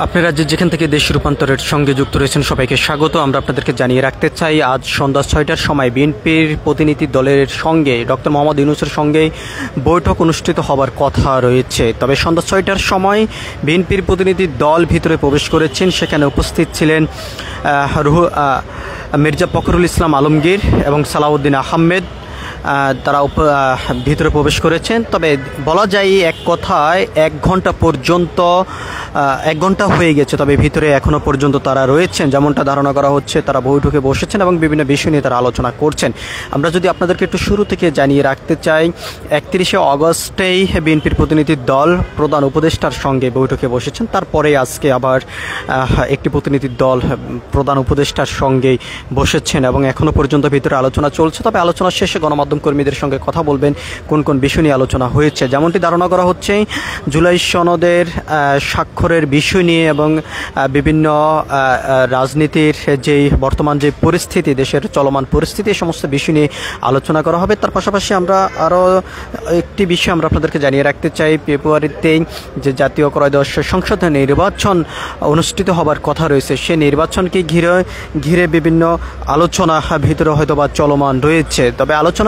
আপনি রাজ্যের যেখান থেকে দেশ রূপান্তরের সঙ্গে যুক্ত রয়েছেন সবাইকে স্বাগত। আমরা আপনাদেরকে জানিয়ে রাখতে চাই, আজ সন্ধ্যা 6টার সময় বিএনপির প্রতিনিধি দলের সঙ্গে ডক্টর মোহাম্মদ ইউনূসের সঙ্গে বৈঠক অনুষ্ঠিত হবার কথা রয়েছে। তবে সন্ধ্যা 6টার সময় বিএনপির প্রতিনিধি দল ভিতরে প্রবেশ করেছেন। সেখানে উপস্থিত ছিলেন মির্জা ফখরুল ইসলাম আলমগীর এবং সালাউদ্দিন আহমেদ। তারা ভিতরে প্রবেশ করেছেন। তবে বলা যায় এক কথায় 1 ঘন্টা পর্যন্ত 1 ঘন্টা হয়ে গেছে, তবে ভিতরে এখনও পর্যন্ত তারা রয়েছেন। যেমনটা ধারণা করা হচ্ছে, তারা বৈঠকে বসেছেন এবং বিভিন্ন বিষয় নিয়ে তারা আলোচনা করছেন। আমরা যদি আপনাদেরকে একটু শুরু থেকে জানিয়ে রাখতে চাই, 31শে অগস্টেই বিএনপির প্রতিনিধি দল প্রধান উপদেষ্টার সঙ্গে বৈঠকে বসেছেন। তারপরে আজকে আবার একটি প্রতিনিধি দল প্রধান উপদেষ্টার সঙ্গে বসেছেন এবং এখনও পর্যন্ত ভিতরে আলোচনা চলছে। তবে আলোচনা শেষে গণমাধ্যম কর্মীদের সঙ্গে কথা বলবেন কোন কোন বিষয় নিয়ে আলোচনা হয়েছে। যেমনটি ধারণা করা হচ্ছে, জুলাই সনদের স্বাক্ষরের বিষয় নিয়ে এবং বিভিন্ন রাজনীতির যেই বর্তমান যে পরিস্থিতি, দেশের চলমান পরিস্থিতি, এই সমস্ত বিষয় নিয়ে আলোচনা করা হবে। তার পাশাপাশি আমরা আরও একটি বিষয় আমরা আপনাদেরকে জানিয়ে রাখতে চাই, ফেব্রুয়ারিতেই যে জাতীয় ত্রয়োদশ সংসদ নির্বাচন অনুষ্ঠিত হবার কথা রয়েছে, সেই নির্বাচনকে ঘিরে বিভিন্ন আলোচনা ভিতরে হয়তো বা চলমান রয়েছে। তবে আলোচনা